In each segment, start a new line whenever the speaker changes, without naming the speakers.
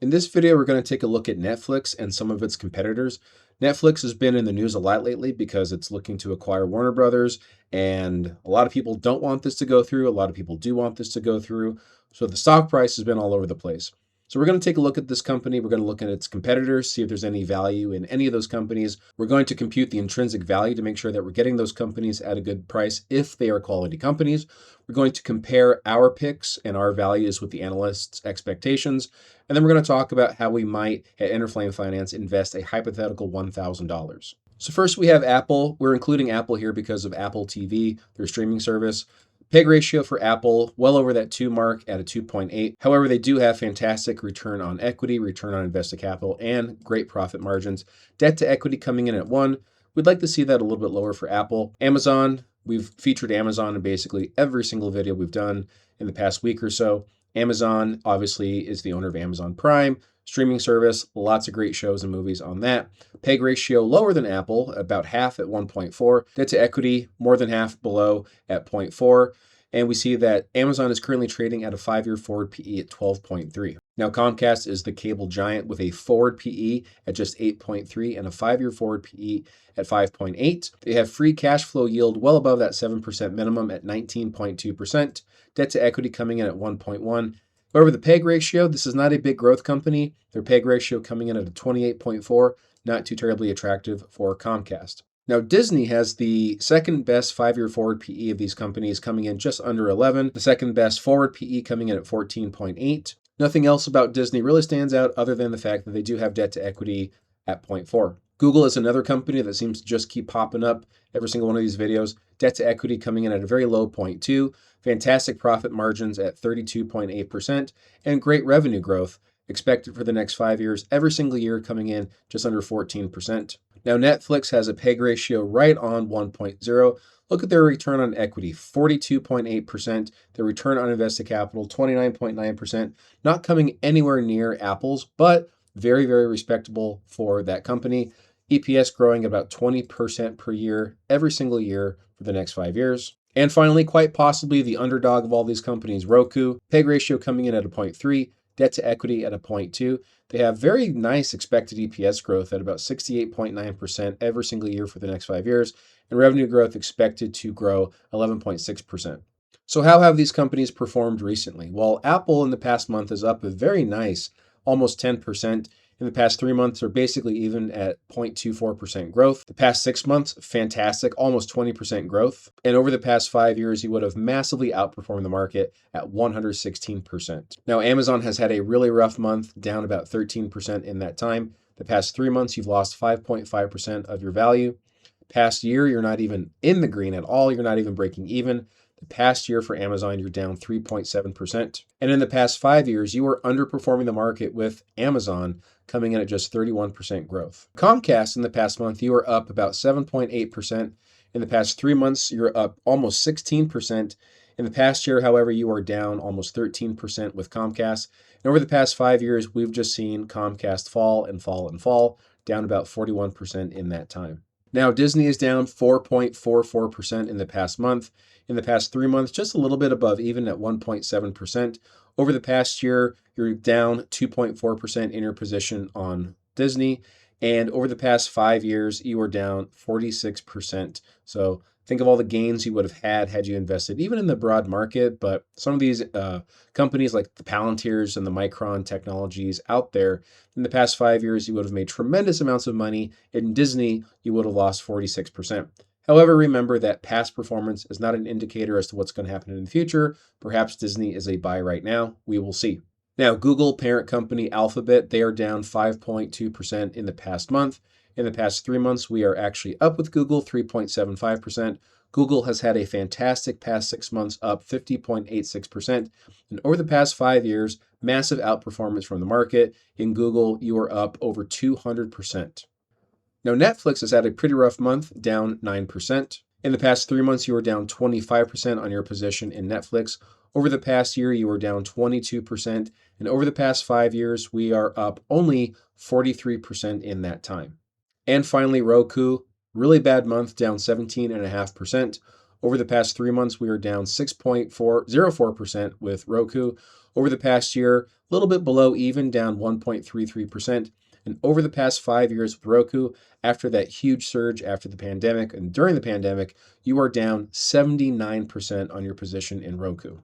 In this video, we're going to take a look at Netflix and some of its competitors. Netflix has been in the news a lot lately because it's looking to acquire Warner Brothers, and a lot of people don't want this to go through. A lot of people do want this to go through. So the stock price has been all over the place. So we're going to take a look at this company. We're going to look at its competitors, see if there's any value in any of those companies. We're going to compute the intrinsic value to make sure that we're getting those companies at a good price if they are quality companies. We're going to compare our picks and our values with the analysts' expectations. And then we're going to talk about how we might, at Interflame Finance, invest a hypothetical $1,000. So first we have Apple. We're including Apple here because of Apple TV, their streaming service. PEG ratio for Apple, well over that 2 mark at a 2.8. However, they do have fantastic return on equity, return on invested capital, and great profit margins. Debt to equity coming in at 1. We'd like to see that a little bit lower for Apple. Amazon, we've featured Amazon in basically every single video we've done in the past week or so. Amazon obviously is the owner of Amazon Prime, streaming service, lots of great shows and movies on that. PEG ratio lower than Apple, about half at 1.4. Debt to equity, more than half below at 0.4. And we see that Amazon is currently trading at a 5-year forward PE at 12.3. Now, Comcast is the cable giant with a forward PE at just 8.3 and a 5-year forward PE at 5.8. They have free cash flow yield well above that 7% minimum at 19.2%. Debt to equity coming in at 1.1. However, the PEG ratio, this is not a big growth company. Their PEG ratio coming in at a 28.4, not too terribly attractive for Comcast. Now, Disney has the second best 5-year forward PE of these companies coming in just under 11. The second best forward PE coming in at 14.8. Nothing else about Disney really stands out other than the fact that they do have debt to equity at 0.4. Google is another company that seems to just keep popping up every single one of these videos. Debt to equity coming in at a very low 0.2. Fantastic profit margins at 32.8% and great revenue growth expected for the next 5 years, every single year coming in just under 14%. Now, Netflix has a PEG ratio right on 1.0. Look at their return on equity, 42.8%. Their return on invested capital, 29.9%. Not coming anywhere near Apple's, but very, very respectable for that company. EPS growing about 20% per year, every single year for the next 5 years. And finally, quite possibly the underdog of all these companies, Roku. PEG ratio coming in at a 0.3. Debt to equity at a 0.2. They have very nice expected EPS growth at about 68.9% every single year for the next 5 years, and revenue growth expected to grow 11.6%. So how have these companies performed recently? Well, Apple in the past month is up a very nice, almost 10%. In the past 3 months, they're basically even at 0.24% growth. The past 6 months, fantastic, almost 20% growth. And over the past 5 years, you would have massively outperformed the market at 116%. Now, Amazon has had a really rough month, down about 13% in that time. The past 3 months, you've lost 5.5% of your value. Past year, you're not even in the green at all. You're not even breaking even. The past year for Amazon, you're down 3.7%. And in the past 5 years, you are underperforming the market with Amazon coming in at just 31% growth. Comcast in the past month, you are up about 7.8%. In the past 3 months, you're up almost 16%. In the past year, however, you are down almost 13% with Comcast. And over the past 5 years, we've just seen Comcast fall and fall and fall, down about 41% in that time. Now, Disney is down 4.44% in the past month. In the past 3 months, just a little bit above even at 1.7%. Over the past year, you're down 2.4% in your position on Disney. And over the past 5 years, you are down 46%. So think of all the gains you would have had you invested, even in the broad market. But some of these companies like the Palantirs and the Micron technologies out there, in the past 5 years, you would have made tremendous amounts of money. In Disney, you would have lost 46%. However, remember that past performance is not an indicator as to what's going to happen in the future. Perhaps Disney is a buy right now. We will see. Now, Google, parent company Alphabet, they are down 5.2% in the past month. In the past 3 months, we are actually up with Google, 3.75%. Google has had a fantastic past 6 months, up 50.86%. And over the past 5 years, massive outperformance from the market. In Google, you are up over 200%. Now, Netflix has had a pretty rough month, down 9%. In the past 3 months, you were down 25% on your position in Netflix. Over the past year, you were down 22%. And over the past 5 years, we are up only 43% in that time. And finally, Roku, really bad month, down 17.5%. Over the past 3 months, we are down 6.04% with Roku. Over the past year, a little bit below even, down 1.33%. And over the past 5 years with Roku, after that huge surge after the pandemic and during the pandemic, you are down 79% on your position in Roku.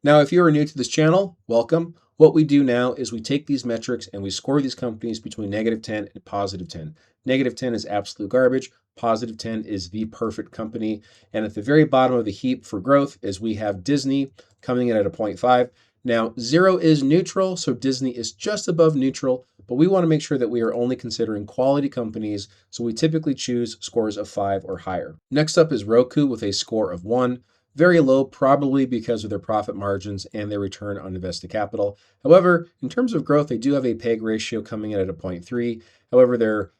Now, if you are new to this channel, welcome. What we do now is we take these metrics and we score these companies between -10 and +10. -10 is absolute garbage. +10 is the perfect company. And at the very bottom of the heap for growth is we have Disney coming in at a 0.5. Now, 0 is neutral, so Disney is just above neutral, but we want to make sure that we are only considering quality companies, so we typically choose scores of 5 or higher. Next up is Roku with a score of 1. Very low, probably because of their profit margins and their return on invested capital. However, in terms of growth, they do have a PEG ratio coming in at a 0.3. However, their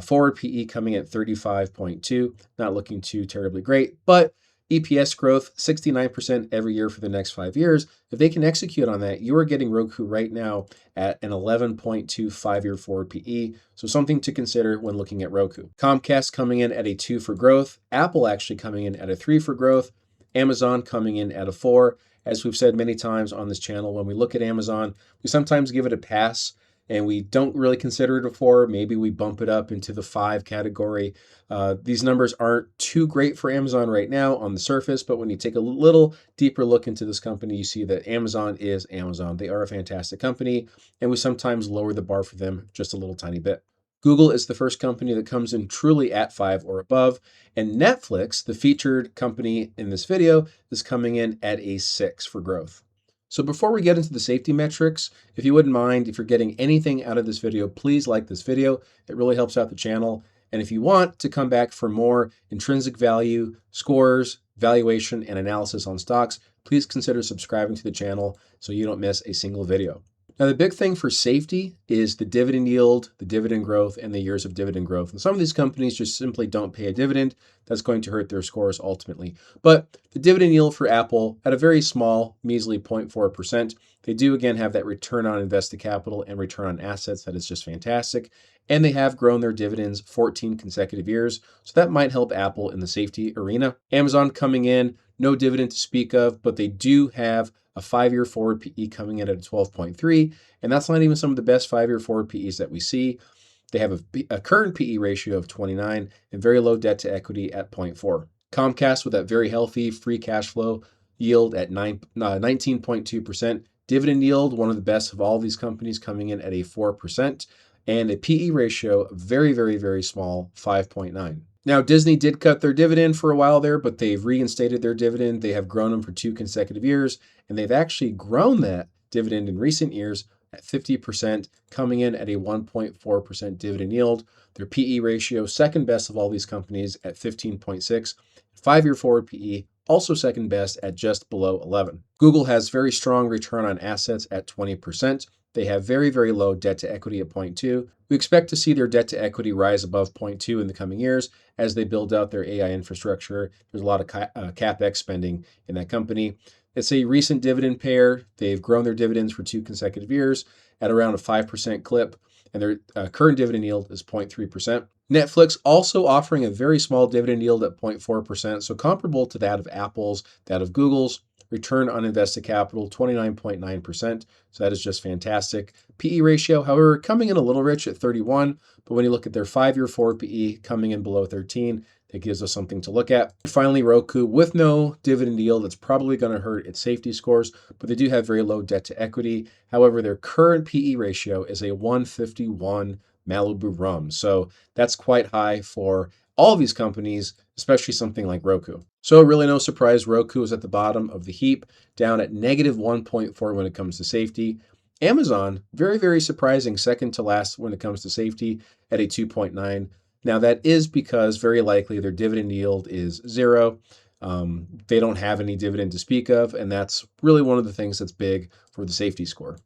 forward PE coming at 35.2, not looking too terribly great, but EPS growth, 69% every year for the next 5 years. If they can execute on that, you are getting Roku right now at an 11.2 5-year forward PE. So something to consider when looking at Roku. Comcast coming in at a 2 for growth. Apple actually coming in at a 3 for growth. Amazon coming in at a 4. As we've said many times on this channel, when we look at Amazon, we sometimes give it a pass and we don't really consider it a 4. Maybe we bump it up into the 5 category. These numbers aren't too great for Amazon right now on the surface, but when you take a little deeper look into this company, you see that Amazon is Amazon. They are a fantastic company, and we sometimes lower the bar for them just a little tiny bit. Google is the first company that comes in truly at 5 or above, and Netflix, the featured company in this video, is coming in at a 6 for growth. So before we get into the safety metrics, if you wouldn't mind, if you're getting anything out of this video, please like this video. It really helps out the channel. And if you want to come back for more intrinsic value, scores, valuation, and analysis on stocks, please consider subscribing to the channel so you don't miss a single video. Now, the big thing for safety is the dividend yield, the dividend growth, and the years of dividend growth. And some of these companies just simply don't pay a dividend. That's going to hurt their scores ultimately. But the dividend yield for Apple at a very small, measly 0.4%. They do, again, have that return on invested capital and return on assets that is just fantastic. And they have grown their dividends 14 consecutive years. So that might help Apple in the safety arena. Amazon coming in, no dividend to speak of, but they do have a 5-year forward PE coming in at a 12.3, and that's not even some of the best 5-year forward PEs that we see. They have a current PE ratio of 29 and very low debt to equity at 0.4. Comcast with that very healthy free cash flow yield at 19.2%. Dividend yield, one of the best of all these companies, coming in at a 4%, and a PE ratio very, very, very small, 5.9. Now, Disney did cut their dividend for a while there, but they've reinstated their dividend. They have grown them for 2 consecutive years, and they've actually grown that dividend in recent years at 50%, coming in at a 1.4% dividend yield. Their PE ratio, second best of all these companies at 15.6. 5-year forward PE, also second best at just below 11. Google has very strong return on assets at 20%. They have very, very low debt to equity at 0.2. We expect to see their debt to equity rise above 0.2 in the coming years as they build out their AI infrastructure. There's a lot of CapEx spending in that company. It's a recent dividend payer. They've grown their dividends for 2 consecutive years at around a 5% clip, and their current dividend yield is 0.3%. Netflix also offering a very small dividend yield at 0.4%, so comparable to that of Apple's, that of Google's. Return on invested capital, 29.9%. So that is just fantastic. PE ratio, however, coming in a little rich at 31, but when you look at their 5-year forward PE coming in below 13, that gives us something to look at. Finally, Roku with no dividend yield, it's probably going to hurt its safety scores, but they do have very low debt to equity. However, their current PE ratio is a 151 Malibu rum. So that's quite high for all of these companies, especially something like Roku. So really no surprise, Roku is at the bottom of the heap, down at -1.4 when it comes to safety. Amazon, very, very surprising, second to last when it comes to safety at a 2.9. Now that is because very likely their dividend yield is 0. They don't have any dividend to speak of, and that's really one of the things that's big for the safety score.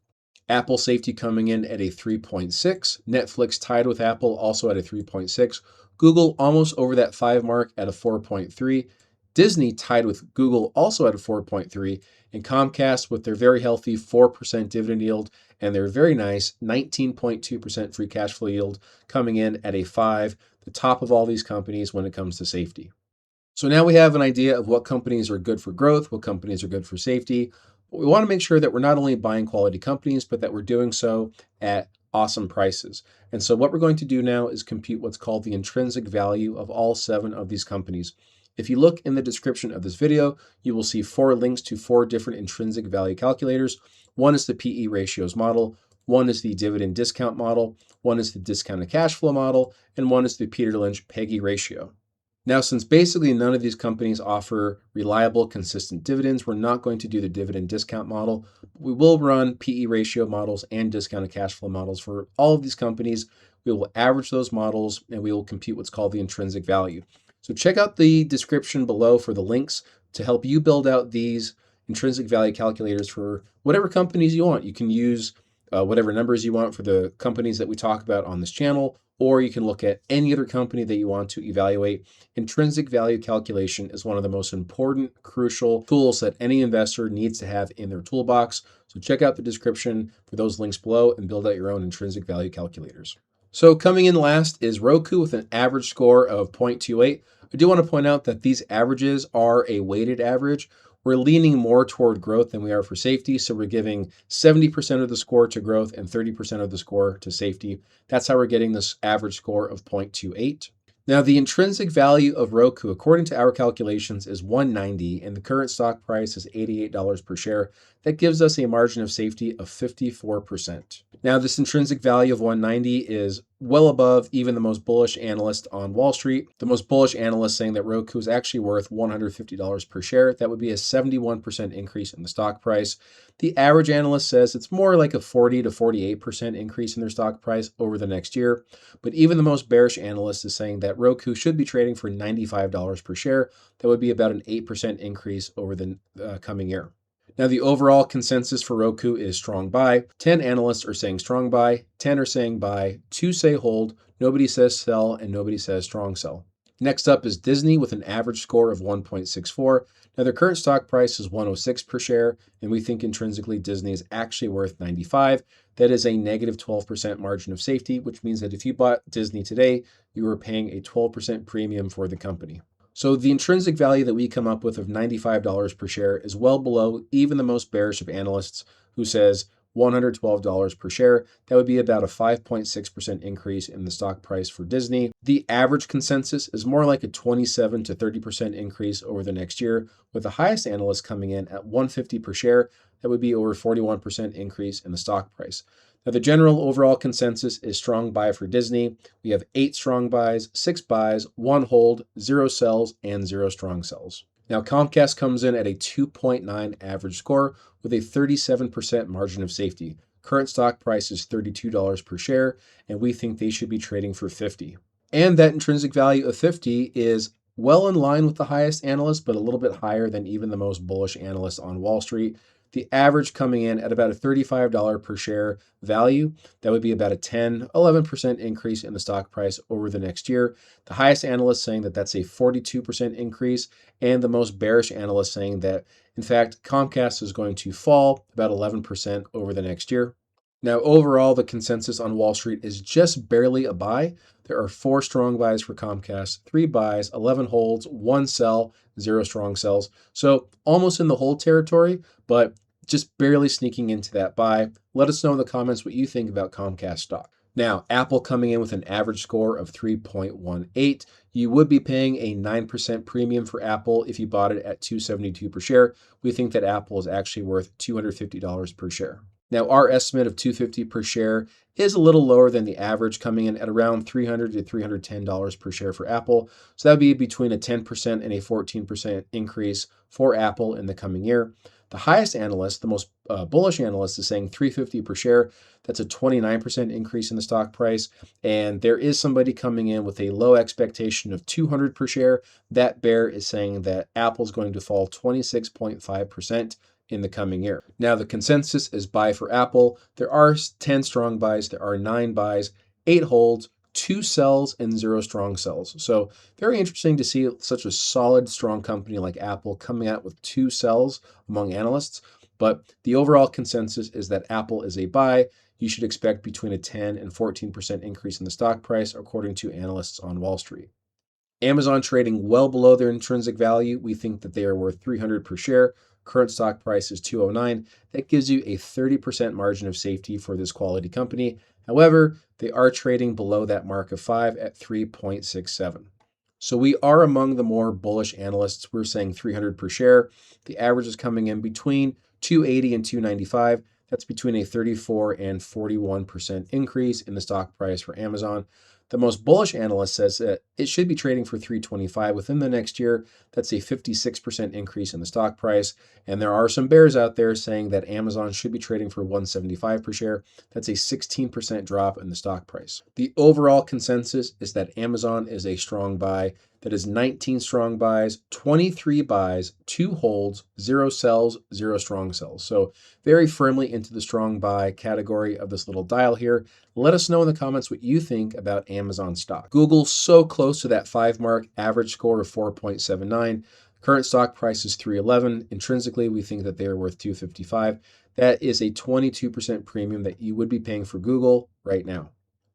Apple safety coming in at a 3.6. Netflix tied with Apple, also at a 3.6. Google almost over that 5 mark at a 4.3. Disney tied with Google also at a 4.3. And Comcast with their very healthy 4% dividend yield and their very nice 19.2% free cash flow yield coming in at a 5, the top of all these companies when it comes to safety. So now we have an idea of what companies are good for growth, what companies are good for safety. But we want to make sure that we're not only buying quality companies, but that we're doing so at awesome prices. And so what we're going to do now is compute what's called the intrinsic value of all 7 of these companies. If you look in the description of this video, you will see 4 links to 4 different intrinsic value calculators. One is the PE ratios model, one is the dividend discount model, one is the discounted cash flow model, and one is the Peter Lynch PEGI ratio. Now, since basically none of these companies offer reliable, consistent dividends, we're not going to do the dividend discount model. We will run PE ratio models and discounted cash flow models for all of these companies. We will average those models and we will compute what's called the intrinsic value. So check out the description below for the links to help you build out these intrinsic value calculators for whatever companies you want. You can use whatever numbers you want for the companies that we talk about on this channel, or you can look at any other company that you want to evaluate. Intrinsic value calculation is one of the most important, crucial tools that any investor needs to have in their toolbox. So check out the description for those links below and build out your own intrinsic value calculators. So coming in last is Roku with an average score of 0.28. I do want to point out that these averages are a weighted average. We're leaning more toward growth than we are for safety. So we're giving 70% of the score to growth and 30% of the score to safety. That's how we're getting this average score of 0.28. Now, the intrinsic value of Roku, according to our calculations, is 190, and the current stock price is $88 per share. That gives us a margin of safety of 54%. Now, this intrinsic value of 190 is well above even the most bullish analyst on Wall Street. The most bullish analyst saying that Roku is actually worth $150 per share. That would be a 71% increase in the stock price. The average analyst says it's more like a 40 to 48% increase in their stock price over the next year. But even the most bearish analyst is saying that Roku should be trading for $95 per share. That would be about an 8% increase over the coming year. Now, the overall consensus for Roku is strong buy. 10 analysts are saying strong buy, 10 are saying buy, 2 say hold, nobody says sell, and nobody says strong sell. Next up is Disney with an average score of 1.64. Now, their current stock price is 106 per share, and we think intrinsically Disney is actually worth 95. That is a negative 12% margin of safety, which means that if you bought Disney today, you were paying a 12% premium for the company. So the intrinsic value that we come up with of $95 per share is well below even the most bearish of analysts who says $112 per share. That would be about a 5.6% increase in the stock price for Disney. The average consensus is more like a 27 to 30% increase over the next year, with the highest analyst coming in at $150 per share. That would be over 41% increase in the stock price. Now, the general overall consensus is strong buy for Disney. We have 8 strong buys, 6 buys, 1 hold, 0 sells, and 0 strong sells. Now, Comcast comes in at a 2.9 average score with a 37% margin of safety. Current stock price is $32 per share, and we think they should be trading for $50. And that intrinsic value of 50 is well in line with the highest analyst, but a little bit higher than even the most bullish analyst on Wall Street. The average coming in at about a $35 per share value. That would be about a 10, 11% increase in the stock price over the next year. The highest analyst saying that that's a 42% increase, and the most bearish analyst saying that, in fact, Comcast is going to fall about 11% over the next year. Now, overall, the consensus on Wall Street is just barely a buy. There are 4 strong buys for Comcast, 3 buys, 11 holds, 1 sell, 0 strong sells. So almost in the hold territory, but just barely sneaking into that buy. Let us know in the comments what you think about Comcast stock. Now, Apple coming in with an average score of 3.18. You would be paying a 9% premium for Apple if you bought it at $272 per share. We think that Apple is actually worth $250 per share. Now, our estimate of $250 per share is a little lower than the average, coming in at around $300 to $310 per share for Apple. So that would be between a 10% and a 14% increase for Apple in the coming year. The highest analyst, the most bullish analyst, is saying $350 per share. That's a 29% increase in the stock price. And there is somebody coming in with a low expectation of $200 per share. That bear is saying that Apple's going to fall 26.5% in the coming year. Now, the consensus is buy for Apple. There are 10 strong buys, there are 9 buys, 8 holds, 2 sells, and 0 strong sells. So very interesting to see such a solid, strong company like Apple coming out with 2 sells among analysts. But the overall consensus is that Apple is a buy. You should expect between a 10 and 14% increase in the stock price, according to analysts on Wall Street. Amazon trading well below their intrinsic value. We think that they are worth 300 per share. Current stock price is 209. That gives you a 30% margin of safety for this quality company. However, they are trading below that mark of 5 at 3.67. So we are among the more bullish analysts. We're saying 300 per share. The average is coming in between 280 and 295. That's between a 34 and 41% increase in the stock price for Amazon. The most bullish analyst says that it should be trading for 325 within the next year. That's a 56% increase in the stock price. And there are some bears out there saying that Amazon should be trading for 175 per share. That's a 16% drop in the stock price. The overall consensus is that Amazon is a strong buy. That is 19 strong buys, 23 buys, 2 holds, 0 sells, 0 strong sells. So very firmly into the strong buy category of this little dial here. Let us know in the comments what you think about Amazon stock. Google so close to that 5 mark, average score of 4.79. Current stock price is 311. Intrinsically, we think that they are worth 255. That is a 22% premium that you would be paying for Google right now.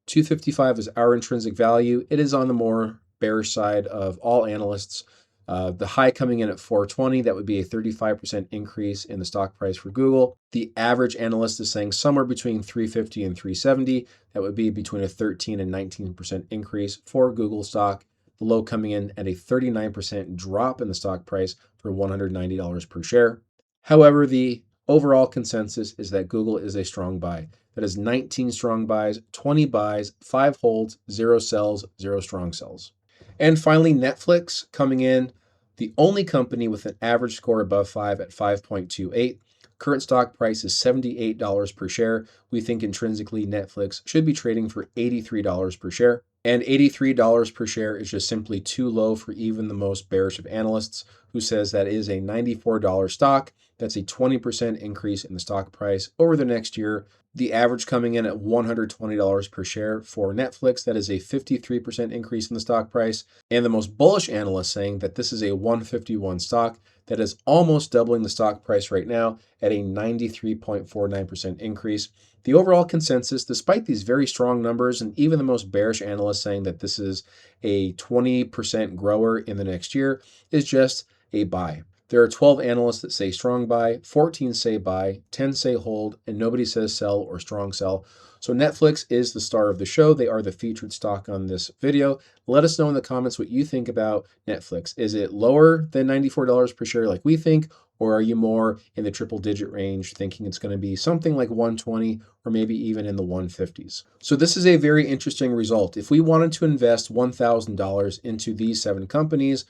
255 is our intrinsic value. It is on the more bearish side of all analysts. The high coming in at 420, that would be a 35% increase in the stock price for Google. The average analyst is saying somewhere between 350 and 370. That would be between a 13 and 19% increase for Google stock. The low coming in at a 39% drop in the stock price for $190 per share. However, the overall consensus is that Google is a strong buy. That is 19 strong buys, 20 buys, 5 holds, 0 sells, 0 strong sells. And finally, Netflix coming in, the only company with an average score above 5 at 5.28. Current stock price is $78 per share. We think intrinsically Netflix should be trading for $83 per share. And $83 per share is just simply too low for even the most bearish of analysts, who says that is a $94 stock. That's a 20% increase in the stock price over the next year. The average coming in at $120 per share for Netflix. That is a 53% increase in the stock price. And the most bullish analyst saying that this is a 151 stock. That is almost doubling the stock price right now at a 93.49% increase. The overall consensus, despite these very strong numbers, and even the most bearish analysts saying that this is a 20% grower in the next year, is just a buy. There are 12 analysts that say strong buy, 14 say buy, 10 say hold, and nobody says sell or strong sell. So Netflix is the star of the show. They are the featured stock on this video. Let us know in the comments what you think about Netflix. Is it lower than $94 per share like we think, or are you more in the triple digit range thinking it's going to be something like 120 or maybe even in the 150s? So this is a very interesting result. If we wanted to invest $1,000 into these 7 companies,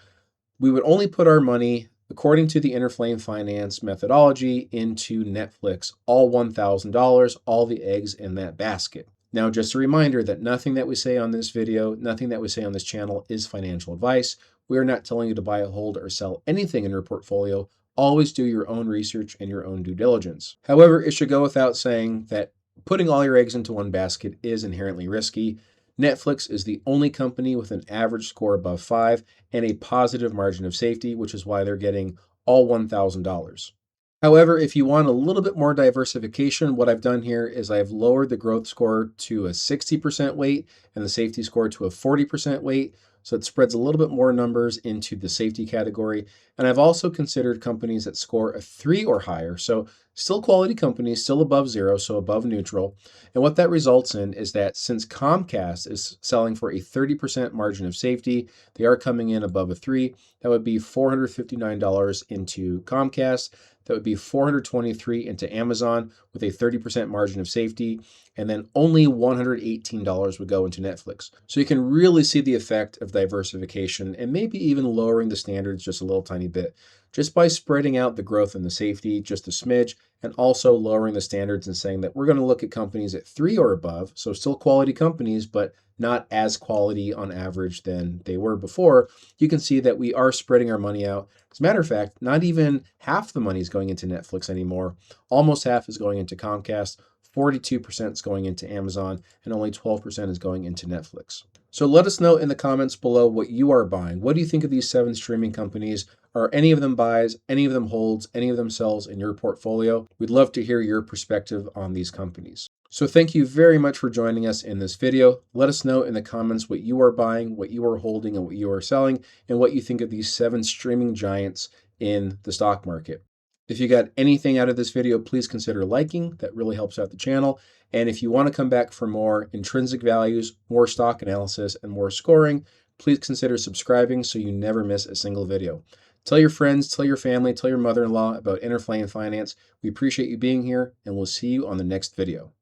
we would only put our money, according to the Interflame Finance methodology, into Netflix, all $1,000, all the eggs in that basket. Now, just a reminder that nothing that we say on this video, nothing that we say on this channel is financial advice. We are not telling you to buy, hold, or sell anything in your portfolio. Always do your own research and your own due diligence. However, it should go without saying that putting all your eggs into one basket is inherently risky. Netflix is the only company with an average score above 5 and a positive margin of safety, which is why they're getting all $1,000. However, if you want a little bit more diversification, what I've done here is I've lowered the growth score to a 60% weight and the safety score to a 40% weight. So it spreads a little bit more numbers into the safety category. And I've also considered companies that score a 3 or higher. So still quality companies, still above 0, so above neutral. And what that results in is that since Comcast is selling for a 30% margin of safety, they are coming in above a 3. That would be $459 into Comcast. That would be $423 into Amazon with a 30% margin of safety, and then only $118 would go into Netflix. So you can really see the effect of diversification and maybe even lowering the standards just a little tiny bit, just by spreading out the growth and the safety just a smidge, and also lowering the standards and saying that we're going to look at companies at 3 or above, so still quality companies, but not as quality on average than they were before. You can see that we are spreading our money out. As a matter of fact, not even half the money is going into Netflix anymore. Almost half is going into Comcast, 42% is going into Amazon, and only 12% is going into Netflix. So let us know in the comments below what you are buying. What do you think of these 7 streaming companies? Are any of them buys, any of them holds, any of them sells in your portfolio? We'd love to hear your perspective on these companies. So thank you very much for joining us in this video. Let us know in the comments what you are buying, what you are holding, and what you are selling, and what you think of these 7 streaming giants in the stock market. If you got anything out of this video, please consider liking. That really helps out the channel. And if you want to come back for more intrinsic values, more stock analysis, and more scoring, please consider subscribing so you never miss a single video. Tell your friends, tell your family, tell your mother-in-law about Interflame Finance. We appreciate you being here, and we'll see you on the next video.